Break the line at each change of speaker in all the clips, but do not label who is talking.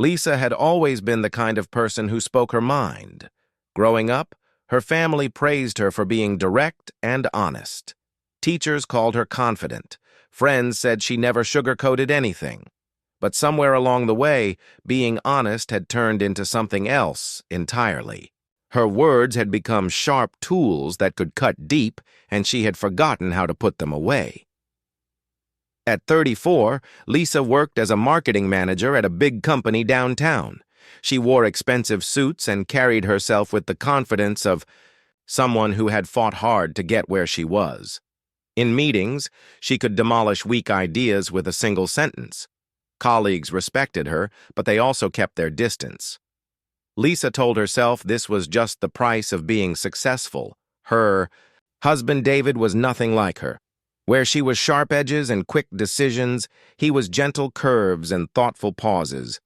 Lisa had always been the kind of person who spoke her mind. Growing up, her family praised her for being direct and honest. Teachers called her confident. Friends said she never sugarcoated anything. But somewhere along the way, being honest had turned into something else entirely. Her words had become sharp tools that could cut deep, and she had forgotten how to put them away. At 34, Lisa worked as a marketing manager at a big company downtown. She wore expensive suits and carried herself with the confidence of someone who had fought hard to get where she was. In meetings, she could demolish weak ideas with a single sentence. Colleagues respected her, but they also kept their distance. Lisa told herself this was just the price of being successful. Her husband David was nothing like her. Where she was sharp edges and quick decisions, he was gentle curves and thoughtful pauses.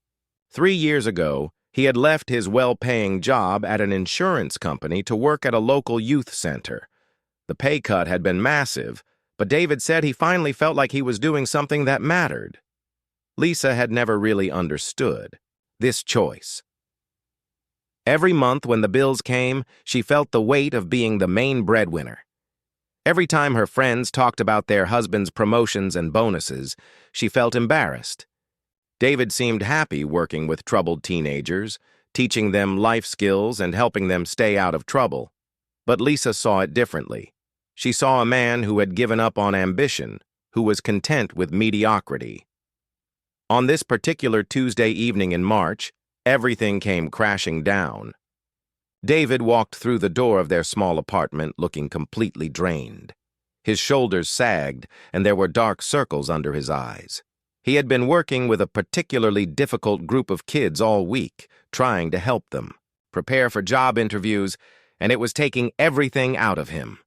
3 years ago, he had left his well-paying job at an insurance company to work at a local youth center. The pay cut had been massive, but David said he finally felt like he was doing something that mattered. Lisa had never really understood this choice. Every month when the bills came, she felt the weight of being the main breadwinner. Every time her friends talked about their husbands' promotions and bonuses, she felt embarrassed. David seemed happy working with troubled teenagers, teaching them life skills and helping them stay out of trouble. But Lisa saw it differently. She saw a man who had given up on ambition, who was content with mediocrity. On this particular Tuesday evening in March, everything came crashing down. David walked through the door of their small apartment looking completely drained. His shoulders sagged, and there were dark circles under his eyes. He had been working with a particularly difficult group of kids all week, trying to help them, prepare for job interviews, and it was taking everything out of him.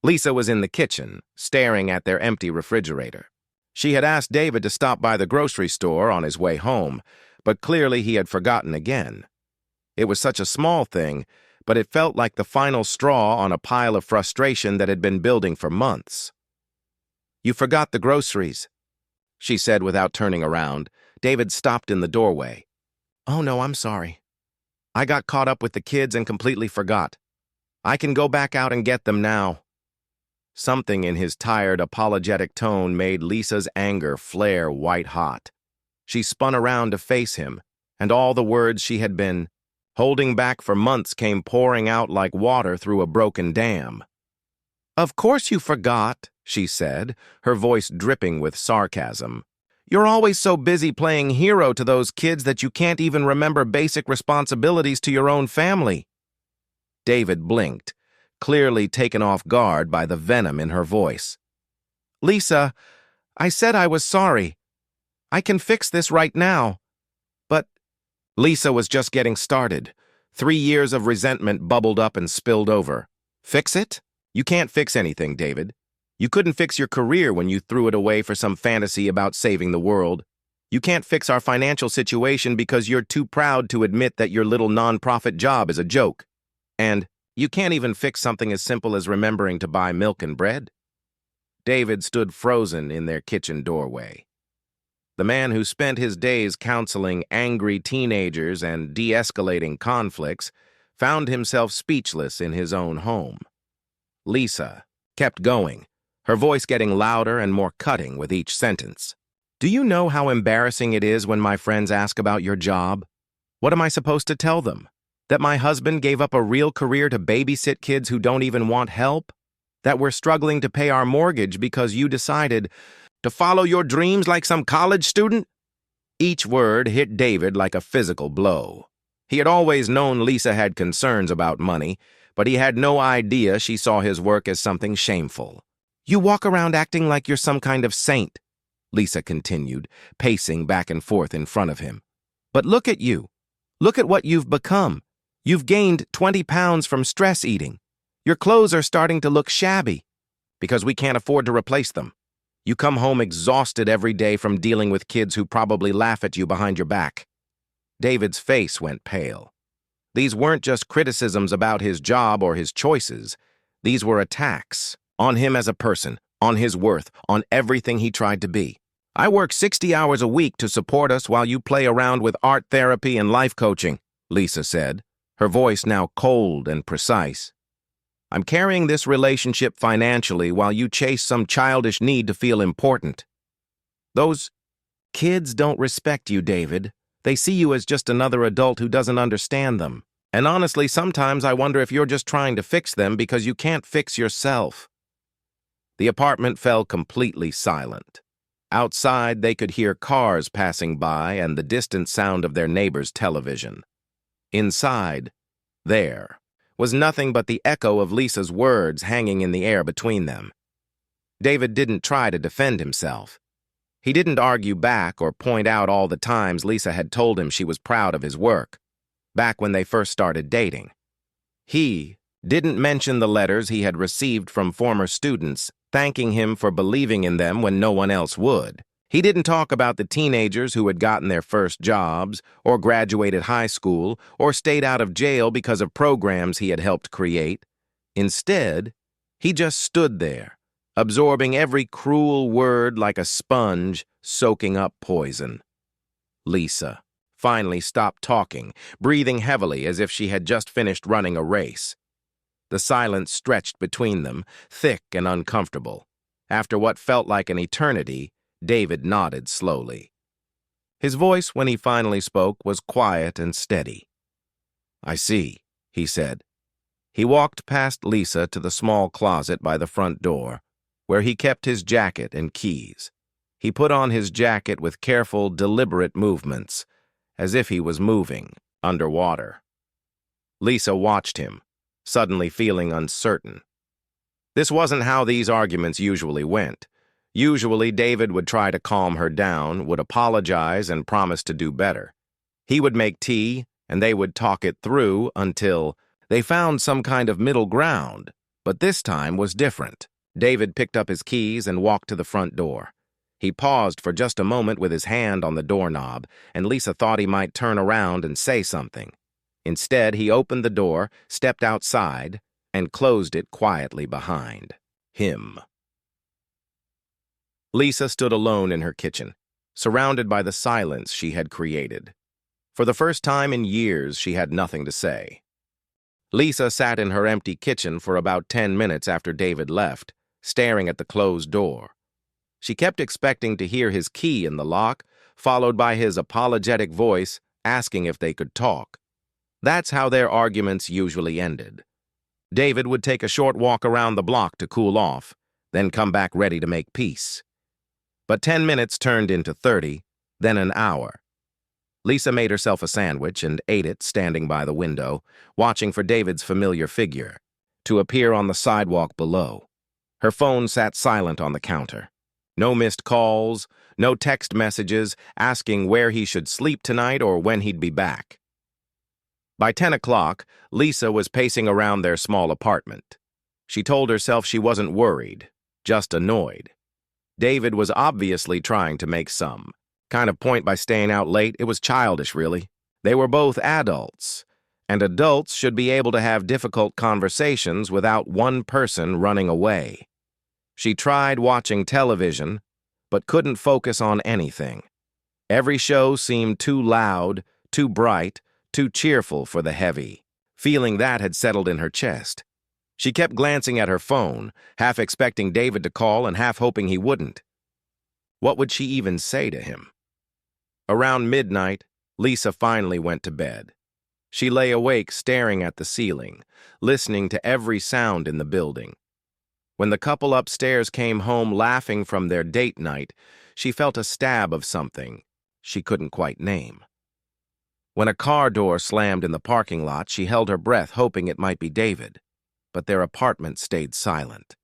Lisa was in the kitchen, staring at their empty refrigerator. She had asked David to stop by the grocery store on his way home, but clearly he had forgotten again. It was such a small thing, but it felt like the final straw on a pile of frustration that had been building for months. "You forgot the groceries," she said without turning around. David stopped in the doorway. "Oh no, I'm sorry. I got caught up with the kids and completely forgot. I can go back out and get them now." Something in his tired, apologetic tone made Lisa's anger flare white-hot. She spun around to face him, and all the words she had been holding back for months came pouring out like water through a broken dam. "Of course you forgot," she said, her voice dripping with sarcasm. "You're always so busy playing hero to those kids that you can't even remember basic responsibilities to your own family." David blinked, clearly taken off guard by the venom in her voice. "Lisa, I said I was sorry. I can fix this right now. But—" Lisa was just getting started. 3 years of resentment bubbled up and spilled over. "Fix it? You can't fix anything, David. You couldn't fix your career when you threw it away for some fantasy about saving the world. You can't fix our financial situation because you're too proud to admit that your little nonprofit job is a joke. And you can't even fix something as simple as remembering to buy milk and bread." David stood frozen in their kitchen doorway. The man who spent his days counseling angry teenagers and de-escalating conflicts found himself speechless in his own home. Lisa kept going, her voice getting louder and more cutting with each sentence. "Do you know how embarrassing it is when my friends ask about your job? What am I supposed to tell them? That my husband gave up a real career to babysit kids who don't even want help? That we're struggling to pay our mortgage because you decided to follow your dreams like some college student?" Each word hit David like a physical blow. He had always known Lisa had concerns about money, but he had no idea she saw his work as something shameful. "You walk around acting like you're some kind of saint," Lisa continued, pacing back and forth in front of him. "But look at you. Look at what you've become. You've gained 20 pounds from stress eating. Your clothes are starting to look shabby because we can't afford to replace them. You come home exhausted every day from dealing with kids who probably laugh at you behind your back." David's face went pale. These weren't just criticisms about his job or his choices. These were attacks on him as a person, on his worth, on everything he tried to be. I work 60 hours a week to support us while you play around with art therapy and life coaching, Lisa said, her voice now cold and precise. I'm carrying this relationship financially while you chase some childish need to feel important. Those kids don't respect you, David. They see you as just another adult who doesn't understand them. And honestly, sometimes I wonder if you're just trying to fix them because you can't fix yourself. The apartment fell completely silent. Outside, they could hear cars passing by and the distant sound of their neighbor's television. Inside, there, was nothing but the echo of Lisa's words hanging in the air between them. David didn't try to defend himself. He didn't argue back or point out all the times Lisa had told him she was proud of his work, back when they first started dating. He didn't mention the letters he had received from former students, thanking him for believing in them when no one else would. He didn't talk about the teenagers who had gotten their first jobs, or graduated high school, or stayed out of jail because of programs he had helped create. Instead, he just stood there, absorbing every cruel word like a sponge soaking up poison. Lisa finally stopped talking, breathing heavily as if she had just finished running a race. The silence stretched between them, thick and uncomfortable. After what felt like an eternity, David nodded slowly. His voice, when he finally spoke, was quiet and steady. I see, he said. He walked past Lisa to the small closet by the front door, where he kept his jacket and keys. He put on his jacket with careful, deliberate movements, as if he was moving underwater. Lisa watched him, suddenly feeling uncertain. This wasn't how these arguments usually went. Usually, David would try to calm her down, would apologize, and promise to do better. He would make tea, and they would talk it through until they found some kind of middle ground. But this time was different. David picked up his keys and walked to the front door. He paused for just a moment with his hand on the doorknob, and Lisa thought he might turn around and say something. Instead, he opened the door, stepped outside, and closed it quietly behind him. Lisa stood alone in her kitchen, surrounded by the silence she had created. For the first time in years, she had nothing to say. Lisa sat in her empty kitchen for about 10 minutes after David left, staring at the closed door. She kept expecting to hear his key in the lock, followed by his apologetic voice asking if they could talk. That's how their arguments usually ended. David would take a short walk around the block to cool off, then come back ready to make peace. But 10 minutes turned into 30, then an hour. Lisa made herself a sandwich and ate it standing by the window, watching for David's familiar figure to appear on the sidewalk below. Her phone sat silent on the counter. No missed calls, no text messages asking where he should sleep tonight or when he'd be back. By 10 o'clock, Lisa was pacing around their small apartment. She told herself she wasn't worried, just annoyed. David was obviously trying to make some kind of point by staying out late. It was childish, really. They were both adults, and adults should be able to have difficult conversations without one person running away. She tried watching television, but couldn't focus on anything. Every show seemed too loud, too bright, too cheerful for the heavy. Feeling that had settled in her chest. She kept glancing at her phone, half expecting David to call and half hoping he wouldn't. What would she even say to him? Around midnight, Lisa finally went to bed. She lay awake staring at the ceiling, listening to every sound in the building. When the couple upstairs came home laughing from their date night, she felt a stab of something she couldn't quite name. When a car door slammed in the parking lot, she held her breath, hoping it might be David. But their apartment stayed silent.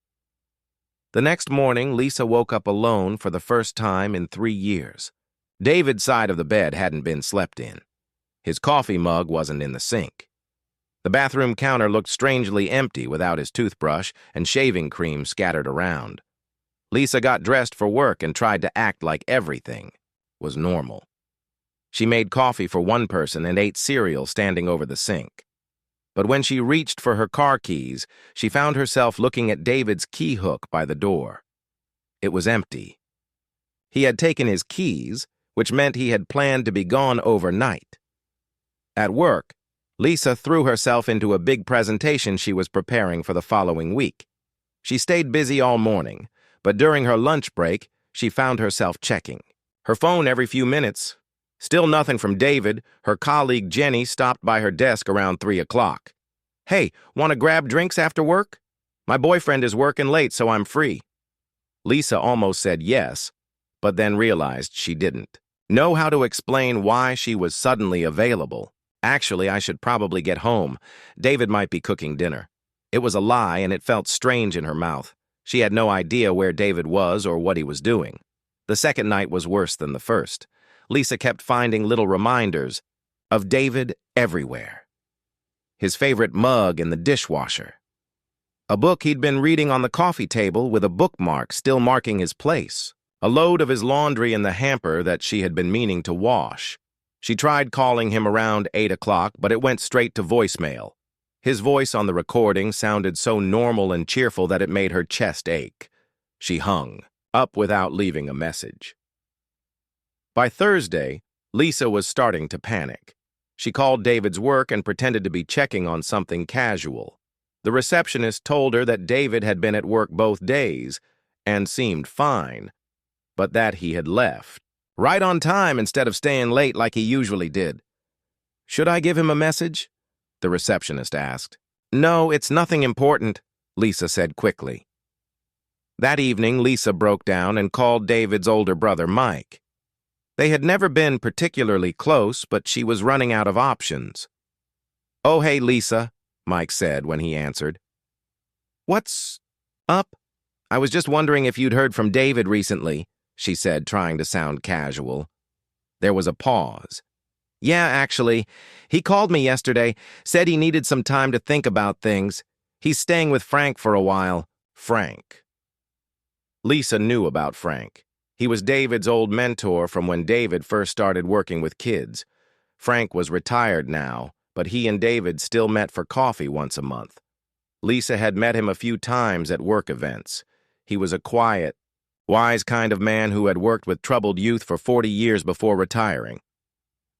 The next morning, Lisa woke up alone for the first time in 3 years. David's side of the bed hadn't been slept in. His coffee mug wasn't in the sink. The bathroom counter looked strangely empty without his toothbrush and shaving cream scattered around. Lisa got dressed for work and tried to act like everything was normal. She made coffee for one person and ate cereal standing over the sink. But when she reached for her car keys, she found herself looking at David's key hook by the door. It was empty. He had taken his keys, which meant he had planned to be gone overnight. At work, Lisa threw herself into a big presentation she was preparing for the following week. She stayed busy all morning, but during her lunch break, she found herself checking her phone every few minutes. Still nothing from David. Her colleague Jenny stopped by her desk around 3 o'clock. "Hey, want to grab drinks after work? My boyfriend is working late, so I'm free." Lisa almost said yes, but then realized she didn't know how to explain why she was suddenly available. "Actually, I should probably get home. David might be cooking dinner." It was a lie, and it felt strange in her mouth. She had no idea where David was or what he was doing. The second night was worse than the first. Lisa kept finding little reminders of David everywhere. His favorite mug in the dishwasher. A book he'd been reading on the coffee table with a bookmark still marking his place. A load of his laundry in the hamper that she had been meaning to wash. She tried calling him around 8 o'clock, but it went straight to voicemail. His voice on the recording sounded so normal and cheerful that it made her chest ache. She hung up without leaving a message. By Thursday, Lisa was starting to panic. She called David's work and pretended to be checking on something casual. The receptionist told her that David had been at work both days and seemed fine, but that he had left right on time instead of staying late like he usually did. "Should I give him a message?" the receptionist asked. "No, it's nothing important," Lisa said quickly. That evening, Lisa broke down and called David's older brother, Mike. They had never been particularly close, but she was running out of options. "Oh, hey, Lisa," Mike said when he answered. "What's up? I was just wondering if you'd heard from David recently," she said, trying to sound casual. There was a pause. "Yeah, actually. He called me yesterday, said he needed some time to think about things. He's staying with Frank for a while." Frank. Lisa knew about Frank. He was David's old mentor from when David first started working with kids. Frank was retired now, but he and David still met for coffee once a month. Lisa had met him a few times at work events. He was a quiet, wise kind of man who had worked with troubled youth for 40 years before retiring.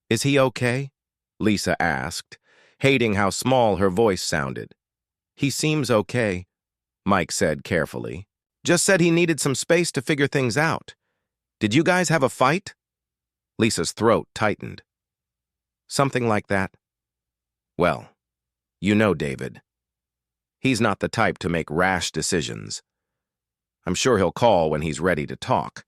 "Is he okay?" Lisa asked, hating how small her voice sounded. "He seems okay," Mike said carefully. "Just said he needed some space to figure things out. Did you guys have a fight?" Lisa's throat tightened. "Something like that." "Well, you know David. He's not the type to make rash decisions. I'm sure he'll call when he's ready to talk."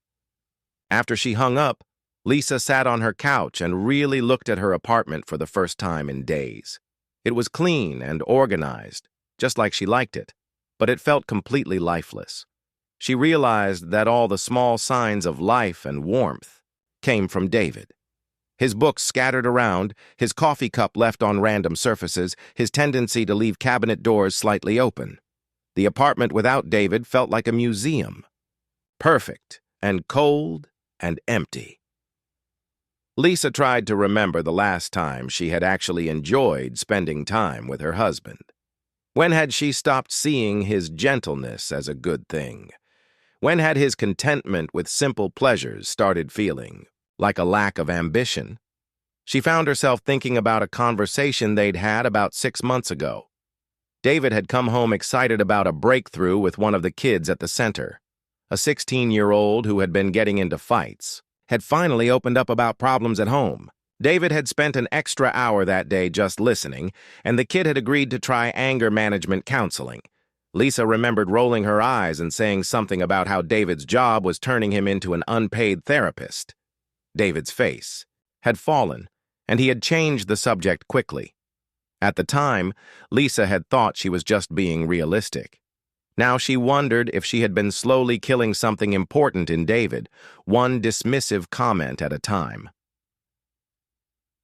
After she hung up, Lisa sat on her couch and really looked at her apartment for the first time in days. It was clean and organized, just like she liked it, but it felt completely lifeless. She realized that all the small signs of life and warmth came from David. His books scattered around, his coffee cup left on random surfaces, his tendency to leave cabinet doors slightly open. The apartment without David felt like a museum. Perfect and cold and empty. Lisa tried to remember the last time she had actually enjoyed spending time with her husband. When had she stopped seeing his gentleness as a good thing? When had his contentment with simple pleasures started feeling like a lack of ambition? She found herself thinking about a conversation they'd had about 6 months ago. David had come home excited about a breakthrough with one of the kids at the center. A 16-year-old who had been getting into fights had finally opened up about problems at home. David had spent an extra hour that day just listening, and the kid had agreed to try anger management counseling. Lisa remembered rolling her eyes and saying something about how David's job was turning him into an unpaid therapist. David's face had fallen, and he had changed the subject quickly. At the time, Lisa had thought she was just being realistic. Now she wondered if she had been slowly killing something important in David, one dismissive comment at a time.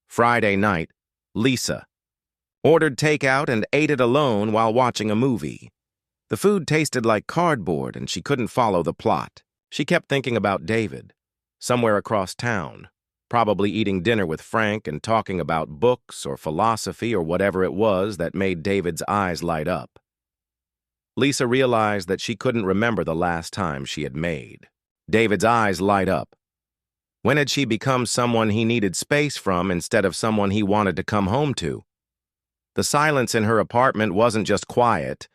Friday night, Lisa ordered takeout and ate it alone while watching a movie. The food tasted like cardboard, and she couldn't follow the plot. She kept thinking about David, somewhere across town, probably eating dinner with Frank and talking about books or philosophy or whatever it was that made David's eyes light up. Lisa realized that she couldn't remember the last time she had made David's eyes light up. When had she become someone he needed space from instead of someone he wanted to come home to? The silence in her apartment wasn't just quiet.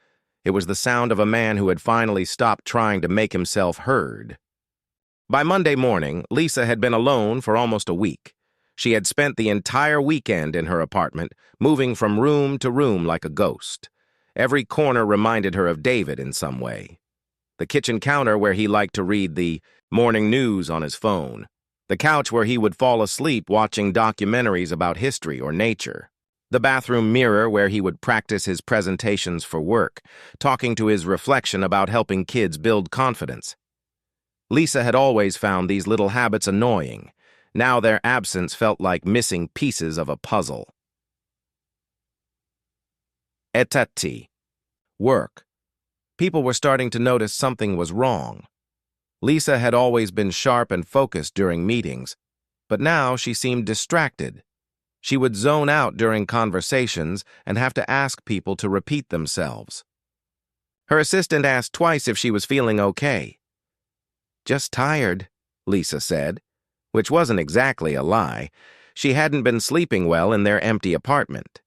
It was the sound of a man who had finally stopped trying to make himself heard. By Monday morning, Lisa had been alone for almost a week. She had spent the entire weekend in her apartment, moving from room to room like a ghost. Every corner reminded her of David in some way. The kitchen counter where he liked to read the morning news on his phone. The couch where he would fall asleep watching documentaries about history or nature. The bathroom mirror where he would practice his presentations for work, talking to his reflection about helping kids build confidence. Lisa had always found these little habits annoying. Now their absence felt like missing pieces of a puzzle. Etati. Work. People were starting to notice something was wrong. Lisa had always been sharp and focused during meetings, but now she seemed distracted. She would zone out during conversations and have to ask people to repeat themselves. Her assistant asked twice if she was feeling okay. "Just tired," Lisa said, which wasn't exactly a lie. She hadn't been sleeping well in their empty apartment.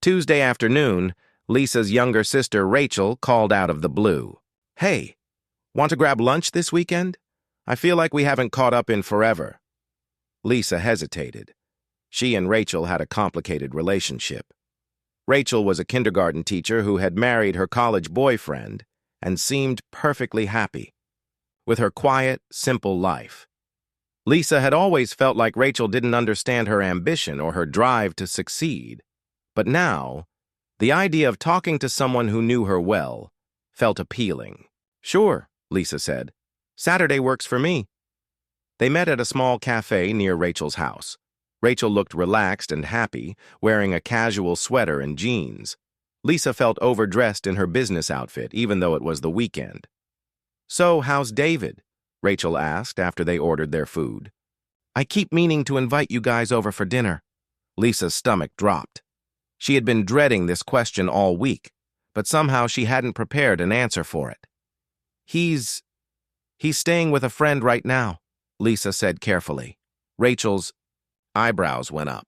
Tuesday afternoon, Lisa's younger sister Rachel called out of the blue. "Hey, want to grab lunch this weekend? I feel like we haven't caught up in forever." Lisa hesitated. She and Rachel had a complicated relationship. Rachel was a kindergarten teacher who had married her college boyfriend and seemed perfectly happy with her quiet, simple life. Lisa had always felt like Rachel didn't understand her ambition or her drive to succeed. But now, the idea of talking to someone who knew her well felt appealing. "Sure," Lisa said. "Saturday works for me." They met at a small cafe near Rachel's house. Rachel looked relaxed and happy, wearing a casual sweater and jeans. Lisa felt overdressed in her business outfit, even though it was the weekend. "So, how's David?" Rachel asked after they ordered their food. "I keep meaning to invite you guys over for dinner." Lisa's stomach dropped. She had been dreading this question all week, but somehow she hadn't prepared an answer for it. He's staying with a friend right now," Lisa said carefully. Rachel's eyebrows went up.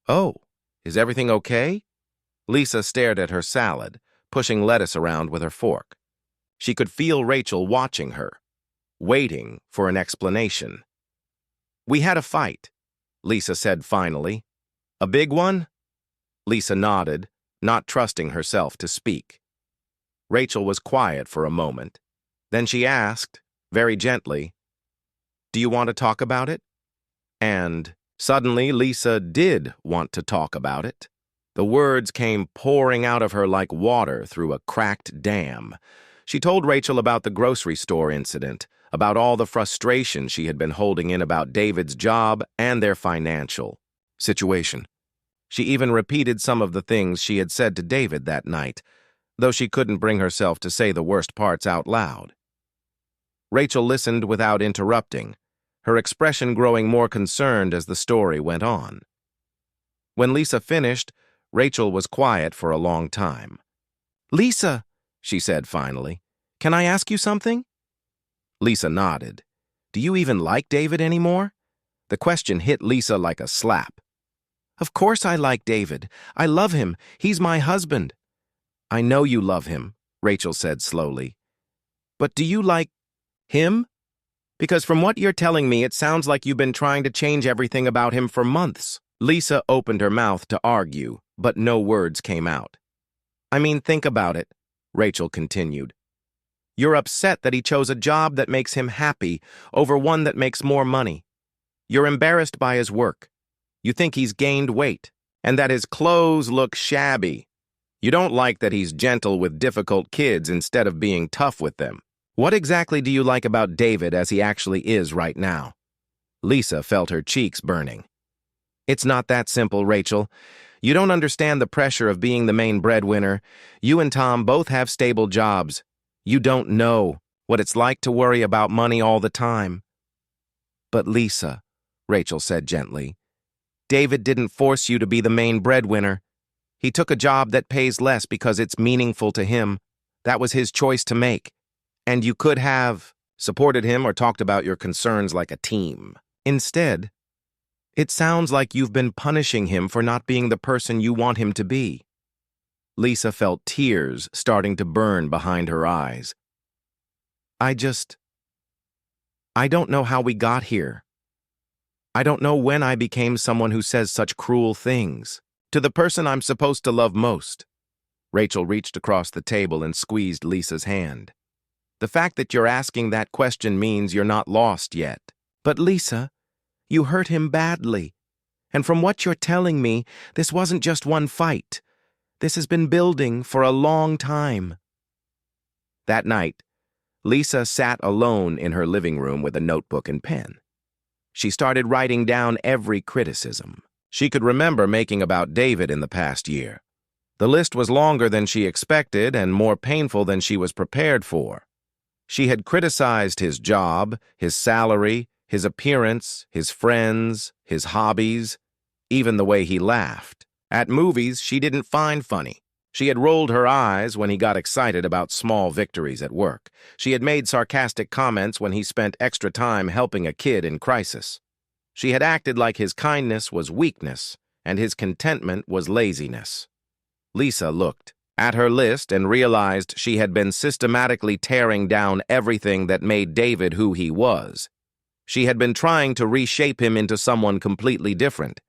"Oh, is everything okay?" Lisa stared at her salad, pushing lettuce around with her fork. She could feel Rachel watching her, waiting for an explanation. "We had a fight," Lisa said finally. "A big one?" Lisa nodded, not trusting herself to speak. Rachel was quiet for a moment. Then she asked, very gently, "Do you want to talk about it?" And suddenly Lisa did want to talk about it. The words came pouring out of her like water through a cracked dam. She told Rachel about the grocery store incident, about all the frustration she had been holding in about David's job and their financial situation. She even repeated some of the things she had said to David that night, though she couldn't bring herself to say the worst parts out loud. Rachel listened without interrupting, her expression growing more concerned as the story went on. When Lisa finished, Rachel was quiet for a long time. "Lisa," she said finally, "can I ask you something?" Lisa nodded. "Do you even like David anymore?" The question hit Lisa like a slap. "Of course I like David. I love him. He's my husband." "I know you love him," Rachel said slowly. "But do you like him? Because from what you're telling me, it sounds like you've been trying to change everything about him for months." Lisa opened her mouth to argue, but no words came out. "I mean, think about it," Rachel continued. "You're upset that he chose a job that makes him happy over one that makes more money. You're embarrassed by his work. You think he's gained weight, and that his clothes look shabby. You don't like that he's gentle with difficult kids instead of being tough with them. What exactly do you like about David as he actually is right now?" Lisa felt her cheeks burning. "It's not that simple, Rachel. You don't understand the pressure of being the main breadwinner. You and Tom both have stable jobs. You don't know what it's like to worry about money all the time." "But Lisa," Rachel said gently, "David didn't force you to be the main breadwinner. He took a job that pays less because it's meaningful to him. That was his choice to make. And you could have supported him, or talked about your concerns like a team. Instead, it sounds like you've been punishing him for not being the person you want him to be. Lisa felt tears starting to burn behind her eyes. I don't know how we got here. I don't know when I became someone who says such cruel things to the person I'm supposed to love most. Rachel reached across the table and squeezed Lisa's hand. The fact that you're asking that question means you're not lost yet. But Lisa, you hurt him badly. And from what you're telling me, this wasn't just one fight. This has been building for a long time. That night, Lisa sat alone in her living room with a notebook and pen. She started writing down every criticism she could remember making about David in the past year. The list was longer than she expected and more painful than she was prepared for. She had criticized his job, his salary, his appearance, his friends, his hobbies, even the way he laughed. At movies, she didn't find funny. She had rolled her eyes when he got excited about small victories at work. She had made sarcastic comments when he spent extra time helping a kid in crisis. She had acted like his kindness was weakness and his contentment was laziness. Lisa looked at her list and realized she had been systematically tearing down everything that made David who he was. She had been trying to reshape him into someone completely different,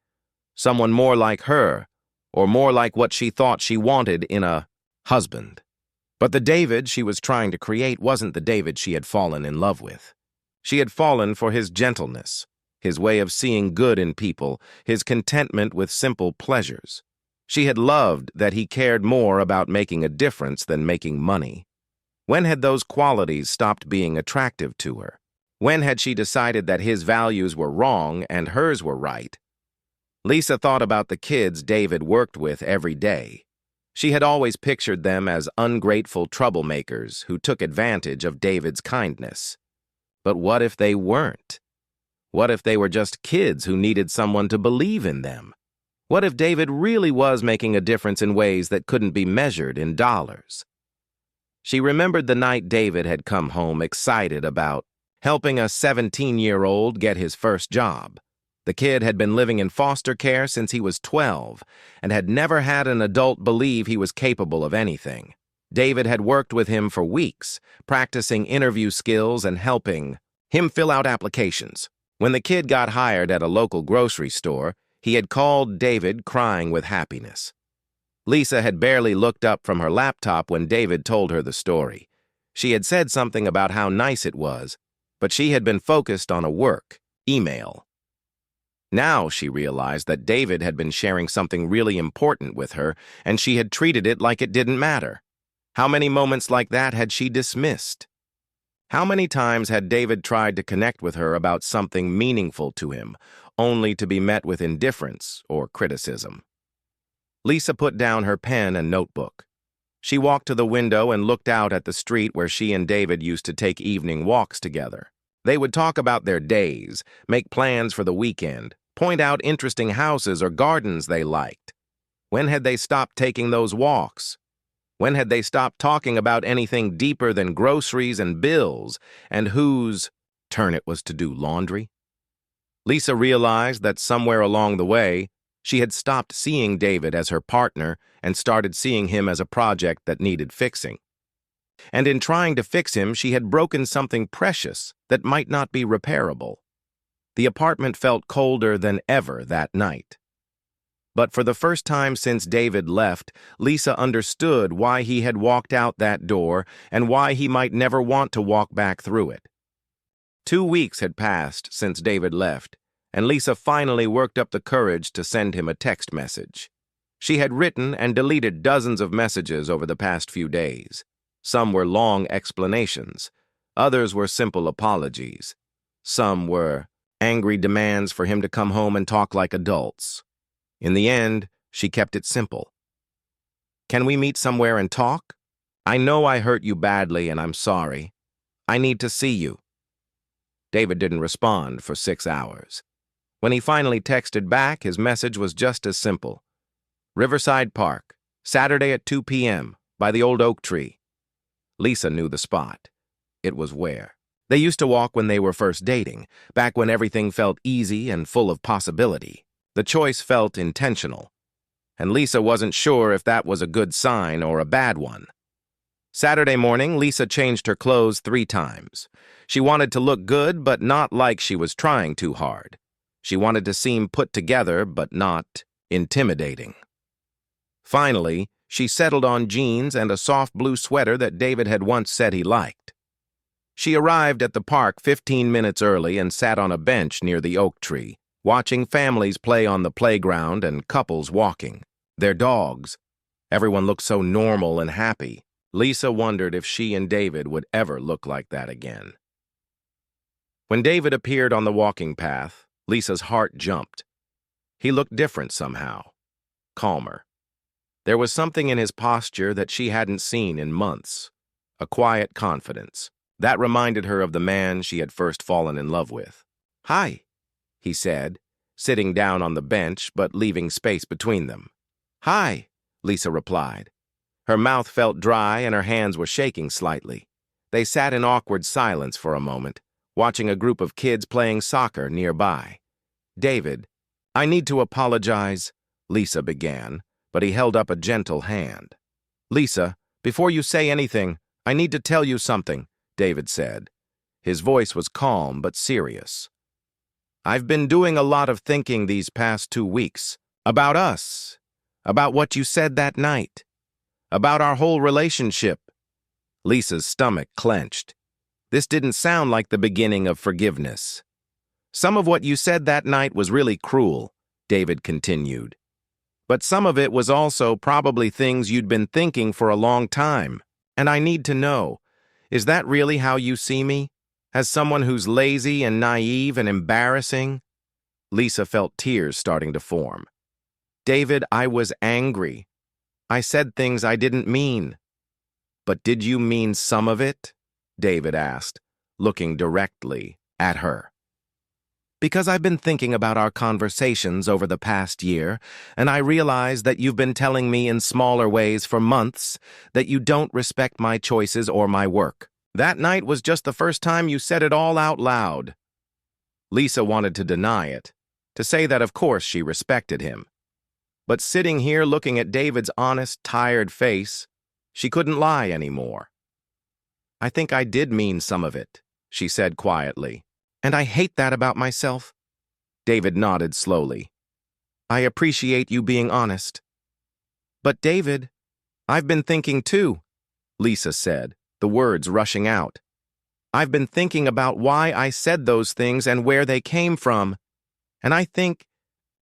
someone more like her, or more like what she thought she wanted in a husband. But the David she was trying to create wasn't the David she had fallen in love with. She had fallen for his gentleness, his way of seeing good in people, his contentment with simple pleasures. She had loved that he cared more about making a difference than making money. When had those qualities stopped being attractive to her? When had she decided that his values were wrong and hers were right? Lisa thought about the kids David worked with every day. She had always pictured them as ungrateful troublemakers who took advantage of David's kindness. But what if they weren't? What if they were just kids who needed someone to believe in them? What if David really was making a difference in ways that couldn't be measured in dollars? She remembered the night David had come home excited about helping a 17-year-old get his first job. The kid had been living in foster care since he was 12 and had never had an adult believe he was capable of anything. David had worked with him for weeks, practicing interview skills and helping him fill out applications. When the kid got hired at a local grocery store, he had called David crying with happiness. Lisa had barely looked up from her laptop when David told her the story. She had said something about how nice it was, but she had been focused on a work email. Now she realized that David had been sharing something really important with her, and she had treated it like it didn't matter. How many moments like that had she dismissed? How many times had David tried to connect with her about something meaningful to him, only to be met with indifference or criticism? Lisa put down her pen and notebook. She walked to the window and looked out at the street where she and David used to take evening walks together. They would talk about their days, make plans for the weekend, point out interesting houses or gardens they liked. When had they stopped taking those walks? When had they stopped talking about anything deeper than groceries and bills and whose turn it was to do laundry? Lisa realized that somewhere along the way, she had stopped seeing David as her partner and started seeing him as a project that needed fixing. And in trying to fix him, she had broken something precious that might not be repairable. The apartment felt colder than ever that night. But for the first time since David left, Lisa understood why he had walked out that door and why he might never want to walk back through it. 2 weeks had passed since David left, and Lisa finally worked up the courage to send him a text message. She had written and deleted dozens of messages over the past few days. Some were long explanations. Others were simple apologies. Some were angry demands for him to come home and talk like adults. In the end, she kept it simple. Can we meet somewhere and talk? I know I hurt you badly and I'm sorry. I need to see you. David didn't respond for 6 hours. When he finally texted back, his message was just as simple. Riverside Park, Saturday at 2 p.m., by the old oak tree. Lisa knew the spot. It was where They used to walk when they were first dating, back when everything felt easy and full of possibility. The choice felt intentional, and Lisa wasn't sure if that was a good sign or a bad one. Saturday morning, Lisa changed her clothes 3 times. She wanted to look good, but not like she was trying too hard. She wanted to seem put together, but not intimidating. Finally, she settled on jeans and a soft blue sweater that David had once said he liked. She arrived at the park 15 minutes early and sat on a bench near the oak tree, watching families play on the playground and couples walking. Their dogs. Everyone looked so normal and happy. Lisa wondered if she and David would ever look like that again. When David appeared on the walking path, Lisa's heart jumped. He looked different somehow, calmer. There was something in his posture that she hadn't seen in months, a quiet confidence. That reminded her of the man she had first fallen in love with. "Hi," he said, sitting down on the bench but leaving space between them. "Hi," Lisa replied. Her mouth felt dry and her hands were shaking slightly. They sat in awkward silence for a moment, watching a group of kids playing soccer nearby. "David, I need to apologize," Lisa began, but he held up a gentle hand. "Lisa, before you say anything, I need to tell you something," David said. His voice was calm but serious. "I've been doing a lot of thinking these past 2 weeks. About us. About what you said that night. About our whole relationship." Lisa's stomach clenched. This didn't sound like the beginning of forgiveness. "Some of what you said that night was really cruel," David continued. "But some of it was also probably things you'd been thinking for a long time. And I need to know, is that really how you see me? As someone who's lazy and naive and embarrassing?" Lisa felt tears starting to form. "David, I was angry. I said things I didn't mean." "But did you mean some of it?" David asked, looking directly at her. "Because I've been thinking about our conversations over the past year, and I realize that you've been telling me in smaller ways for months that you don't respect my choices or my work. That night was just the first time you said it all out loud." Lisa wanted to deny it, to say that of course she respected him. But sitting here looking at David's honest, tired face, she couldn't lie anymore. "I think I did mean some of it," she said quietly. "And I hate that about myself." David nodded slowly. "I appreciate you being honest." "But David, I've been thinking too," Lisa said, the words rushing out. "I've been thinking about why I said those things and where they came from. And I think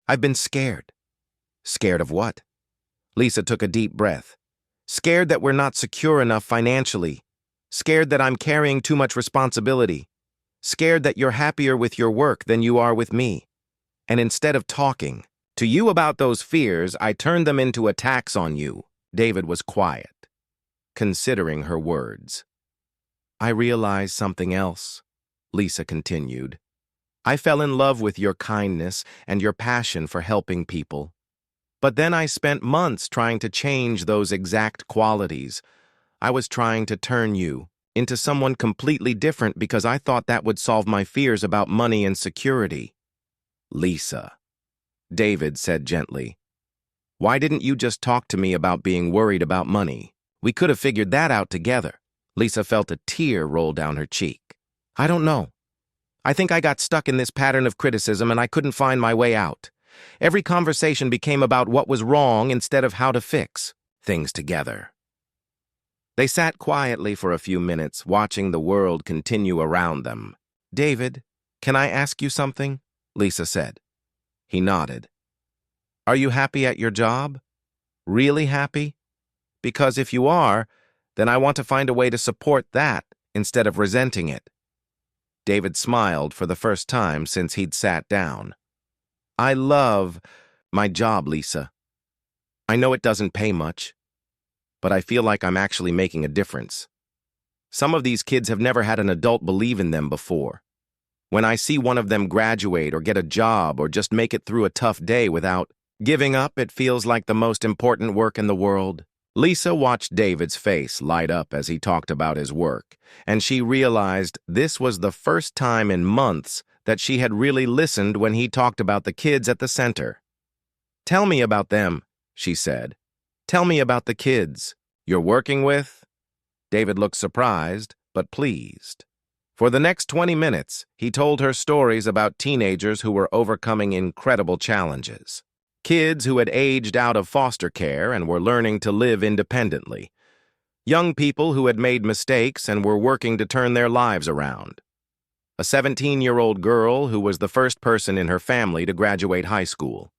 I've been scared." "Scared of what?" Lisa took a deep breath. "Scared that we're not secure enough financially. Scared that I'm carrying too much responsibility. Scared that you're happier with your work than you are with me. And instead of talking to you about those fears, I turned them into attacks on you." David was quiet, considering her words. "I realized something else," Lisa continued. "I fell in love with your kindness and your passion for helping people. But then I spent months trying to change those exact qualities. I was trying to turn you into someone completely different because I thought that would solve my fears about money and security." "Lisa," David said gently, "why didn't you just talk to me about being worried about money? We could have figured that out together." Lisa felt a tear roll down her cheek. "I don't know. I think I got stuck in this pattern of criticism and I couldn't find my way out. Every conversation became about what was wrong instead of how to fix things together." They sat quietly for a few minutes, watching the world continue around them. "David, can I ask you something?" Lisa said. He nodded. "Are you happy at your job? Really happy? Because if you are, then I want to find a way to support that instead of resenting it." David smiled for the first time since he'd sat down. "I love my job, Lisa. I know it doesn't pay much, but I feel like I'm actually making a difference. Some of these kids have never had an adult believe in them before. When I see one of them graduate or get a job or just make it through a tough day without giving up, it feels like the most important work in the world." Lisa watched David's face light up as he talked about his work, and she realized this was the first time in months that she had really listened when he talked about the kids at the center. "Tell me about them," she said. "Tell me about the kids you're working with." David looked surprised, but pleased. For the next 20 minutes, he told her stories about teenagers who were overcoming incredible challenges. Kids who had aged out of foster care and were learning to live independently. Young people who had made mistakes and were working to turn their lives around. A 17-year-old girl who was the first person in her family to graduate high school.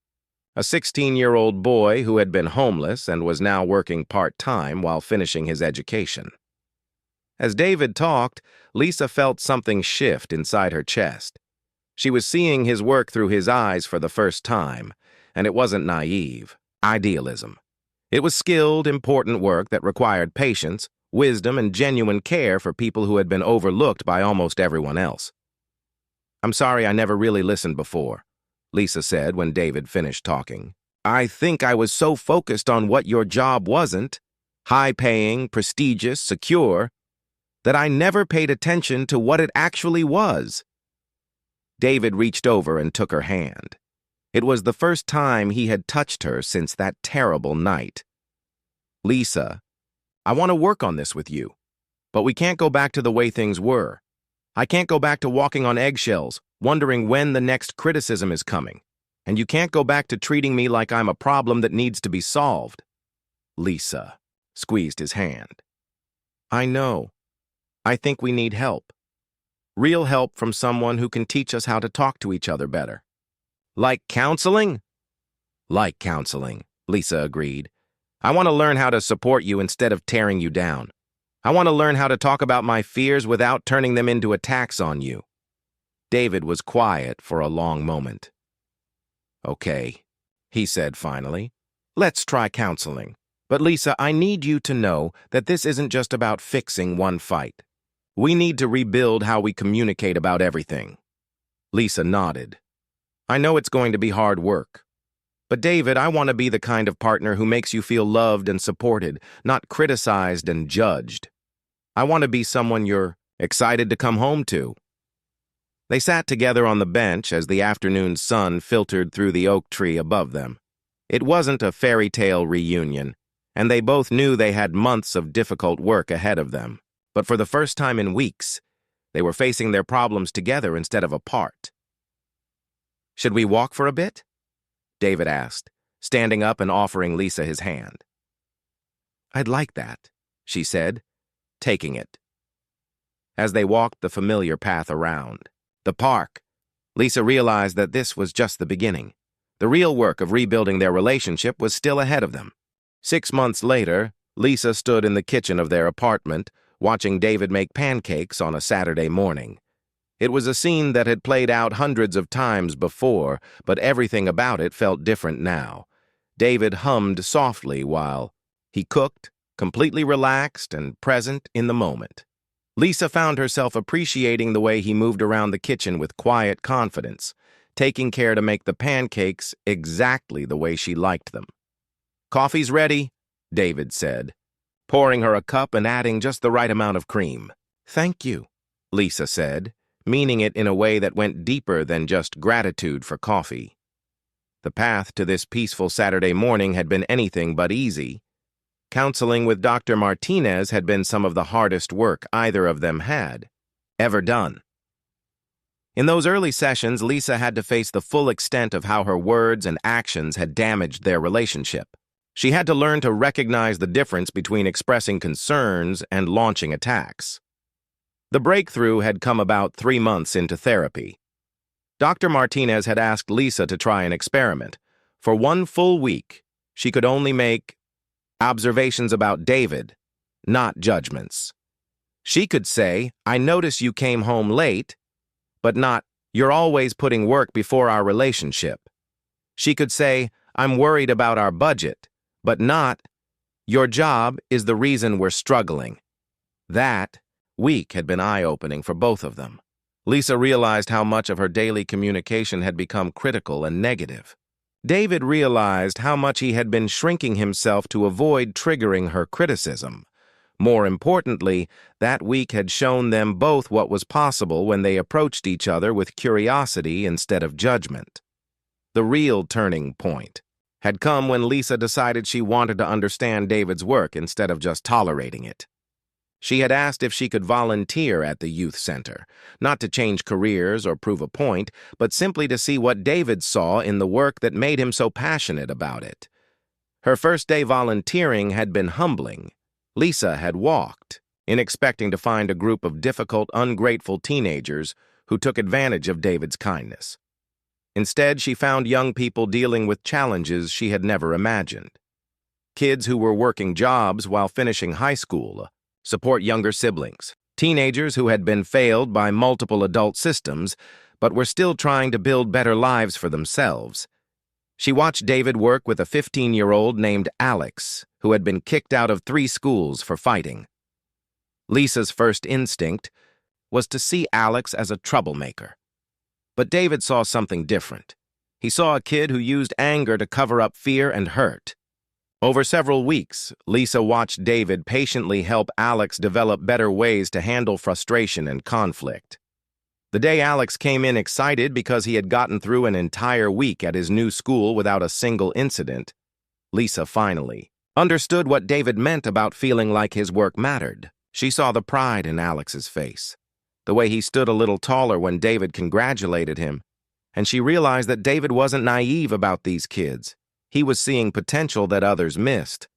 A 16-year-old boy who had been homeless and was now working part-time while finishing his education. As David talked, Lisa felt something shift inside her chest. She was seeing his work through his eyes for the first time, and it wasn't naive idealism. It was skilled, important work that required patience, wisdom, and genuine care for people who had been overlooked by almost everyone else. "I'm sorry I never really listened before," Lisa said when David finished talking. "I think I was so focused on what your job wasn't, high-paying, prestigious, secure, that I never paid attention to what it actually was." David reached over and took her hand. It was the first time he had touched her since that terrible night. "Lisa, I want to work on this with you, but we can't go back to the way things were. I can't go back to walking on eggshells, wondering when the next criticism is coming. And you can't go back to treating me like I'm a problem that needs to be solved." Lisa squeezed his hand. "I know. I think we need help. Real help from someone who can teach us how to talk to each other better." "Like counseling?" "Like counseling," Lisa agreed. "I want to learn how to support you instead of tearing you down. I want to learn how to talk about my fears without turning them into attacks on you." David was quiet for a long moment. "Okay," he said finally. "Let's try counseling. But Lisa, I need you to know that this isn't just about fixing one fight. We need to rebuild how we communicate about everything." Lisa nodded. "I know it's going to be hard work. But David, I want to be the kind of partner who makes you feel loved and supported, not criticized and judged. I want to be someone you're excited to come home to." They sat together on the bench as the afternoon sun filtered through the oak tree above them. It wasn't a fairy tale reunion, and they both knew they had months of difficult work ahead of them. But for the first time in weeks, they were facing their problems together instead of apart. "Should we walk for a bit?" David asked, standing up and offering Lisa his hand. "I'd like that," she said, taking it. As they walked the familiar path around the park, Lisa realized that this was just the beginning. The real work of rebuilding their relationship was still ahead of them. 6 months later, Lisa stood in the kitchen of their apartment, watching David make pancakes on a Saturday morning. It was a scene that had played out hundreds of times before, but everything about it felt different now. David hummed softly while he cooked, completely relaxed and present in the moment. Lisa found herself appreciating the way he moved around the kitchen with quiet confidence, taking care to make the pancakes exactly the way she liked them. "Coffee's ready," David said, pouring her a cup and adding just the right amount of cream. "Thank you," Lisa said, meaning it in a way that went deeper than just gratitude for coffee. The path to this peaceful Saturday morning had been anything but easy. Counseling with Dr. Martinez had been some of the hardest work either of them had ever done. In those early sessions, Lisa had to face the full extent of how her words and actions had damaged their relationship. She had to learn to recognize the difference between expressing concerns and launching attacks. The breakthrough had come about 3 months into therapy. Dr. Martinez had asked Lisa to try an experiment. For 1 full week, she could only make observations about David, not judgments. She could say, "I notice you came home late," but not, "You're always putting work before our relationship." She could say, "I'm worried about our budget," but not, "Your job is the reason we're struggling." That week had been eye-opening for both of them. Lisa realized how much of her daily communication had become critical and negative. David realized how much he had been shrinking himself to avoid triggering her criticism. More importantly, that week had shown them both what was possible when they approached each other with curiosity instead of judgment. The real turning point had come when Lisa decided she wanted to understand David's work instead of just tolerating it. She had asked if she could volunteer at the youth center, not to change careers or prove a point, but simply to see what David saw in the work that made him so passionate about it. Her first day volunteering had been humbling. Lisa had walked in expecting to find a group of difficult, ungrateful teenagers who took advantage of David's kindness. Instead, she found young people dealing with challenges she had never imagined. Kids who were working jobs while finishing high school, support younger siblings, teenagers who had been failed by multiple adult systems but were still trying to build better lives for themselves. She watched David work with a 15-year-old named Alex, who had been kicked out of 3 schools for fighting. Lisa's first instinct was to see Alex as a troublemaker. But David saw something different. He saw a kid who used anger to cover up fear and hurt. Over several weeks, Lisa watched David patiently help Alex develop better ways to handle frustration and conflict. The day Alex came in excited because he had gotten through an entire week at his new school without a single incident, Lisa finally understood what David meant about feeling like his work mattered. She saw the pride in Alex's face, the way he stood a little taller when David congratulated him, and she realized that David wasn't naive about these kids. He was seeing potential that others missed.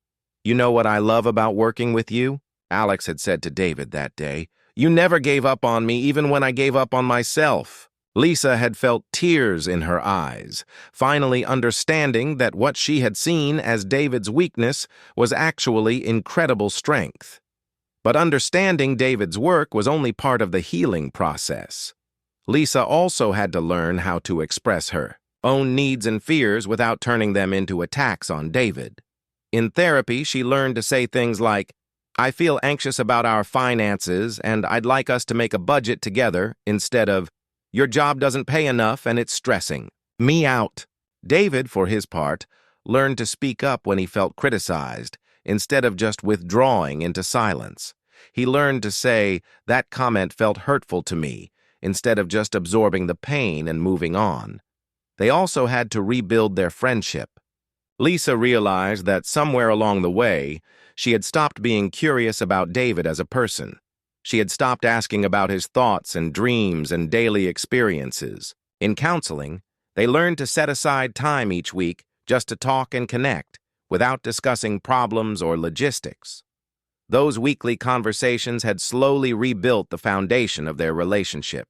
"You know what I love about working with you?" Alex had said to David that day. "You never gave up on me even when I gave up on myself." Lisa had felt tears in her eyes, finally understanding that what she had seen as David's weakness was actually incredible strength. But understanding David's work was only part of the healing process. Lisa also had to learn how to express her own needs and fears without turning them into attacks on David. In therapy, she learned to say things like, "I feel anxious about our finances and I'd like us to make a budget together," instead of, "Your job doesn't pay enough and it's stressing me out." David, for his part, learned to speak up when he felt criticized, instead of just withdrawing into silence. He learned to say, "That comment felt hurtful to me," instead of just absorbing the pain and moving on. They also had to rebuild their friendship. Lisa realized that somewhere along the way, she had stopped being curious about David as a person. She had stopped asking about his thoughts and dreams and daily experiences. In counseling, they learned to set aside time each week just to talk and connect, without discussing problems or logistics. Those weekly conversations had slowly rebuilt the foundation of their relationship.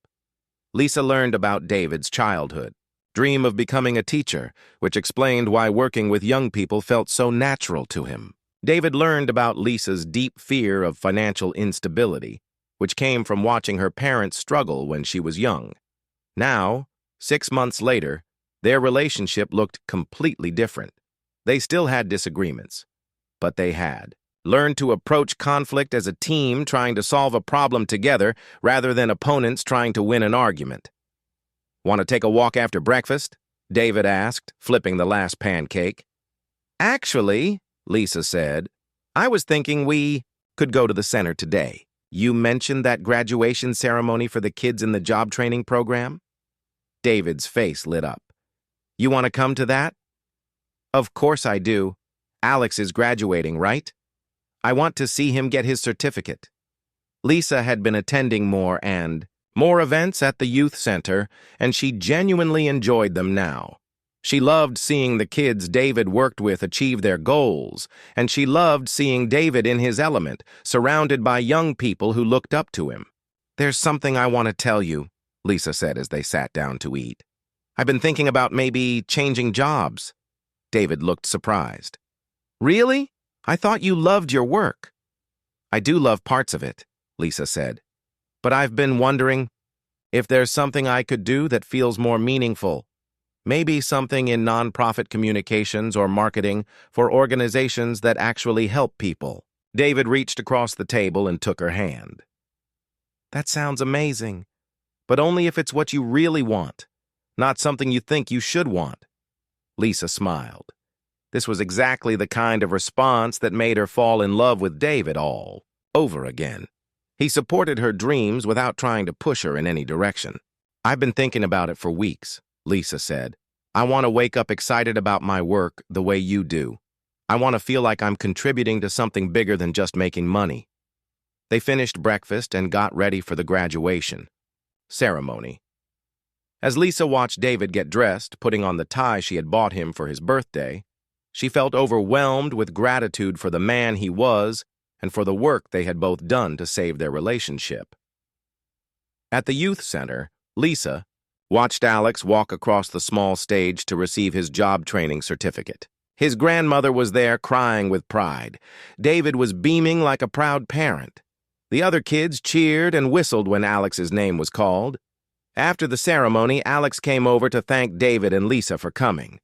Lisa learned about David's childhood dream of becoming a teacher, which explained why working with young people felt so natural to him. David learned about Lisa's deep fear of financial instability, which came from watching her parents struggle when she was young. Now, 6 months later, their relationship looked completely different. They still had disagreements, but they had learned to approach conflict as a team trying to solve a problem together rather than opponents trying to win an argument. "Want to take a walk after breakfast?" David asked, flipping the last pancake. "Actually," Lisa said, "I was thinking we could go to the center today. You mentioned that graduation ceremony for the kids in the job training program?" David's face lit up. "You want to come to that?" "Of course I do. Alex is graduating, right? I want to see him get his certificate." Lisa had been attending more events at the youth center, and she genuinely enjoyed them now. She loved seeing the kids David worked with achieve their goals, and she loved seeing David in his element, surrounded by young people who looked up to him. "There's something I want to tell you," Lisa said as they sat down to eat. "I've been thinking about maybe changing jobs." David looked surprised. "Really? I thought you loved your work." "I do love parts of it," Lisa said. "But I've been wondering if there's something I could do that feels more meaningful. Maybe something in nonprofit communications or marketing for organizations that actually help people." David reached across the table and took her hand. "That sounds amazing, but only if it's what you really want, not something you think you should want." Lisa smiled. This was exactly the kind of response that made her fall in love with David all over again. He supported her dreams without trying to push her in any direction. "I've been thinking about it for weeks," Lisa said. "I want to wake up excited about my work the way you do. I want to feel like I'm contributing to something bigger than just making money." They finished breakfast and got ready for the graduation ceremony. As Lisa watched David get dressed, putting on the tie she had bought him for his birthday, she felt overwhelmed with gratitude for the man he was and for the work they had both done to save their relationship. At the youth center, Lisa watched Alex walk across the small stage to receive his job training certificate. His grandmother was there crying with pride. David was beaming like a proud parent. The other kids cheered and whistled when Alex's name was called. After the ceremony, Alex came over to thank David and Lisa for coming.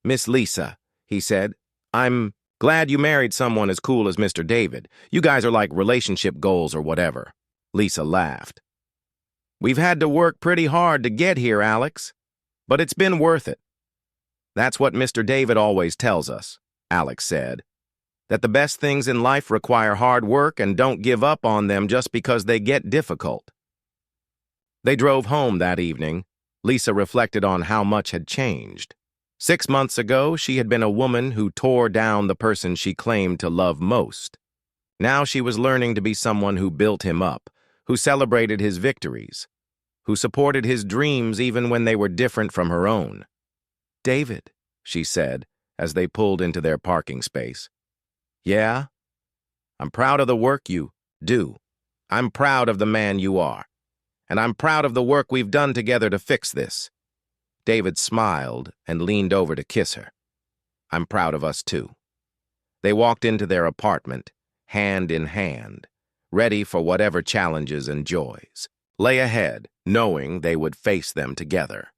"Miss Lisa," he said, "I'm glad you married someone as cool as Mr. David. You guys are like relationship goals or whatever." Lisa laughed. "We've had to work pretty hard to get here, Alex, but it's been worth it." "That's what Mr. David always tells us," Alex said, "that the best things in life require hard work and don't give up on them just because they get difficult." They drove home that evening. Lisa reflected on how much had changed. 6 months ago, she had been a woman who tore down the person she claimed to love most. Now she was learning to be someone who built him up, who celebrated his victories, who supported his dreams even when they were different from her own. "David," she said, as they pulled into their parking space. "Yeah? I'm proud of the work you do. I'm proud of the man you are. And I'm proud of the work we've done together to fix this." David smiled and leaned over to kiss her. "I'm proud of us too." They walked into their apartment, hand in hand, ready for whatever challenges and joys lay ahead, knowing they would face them together.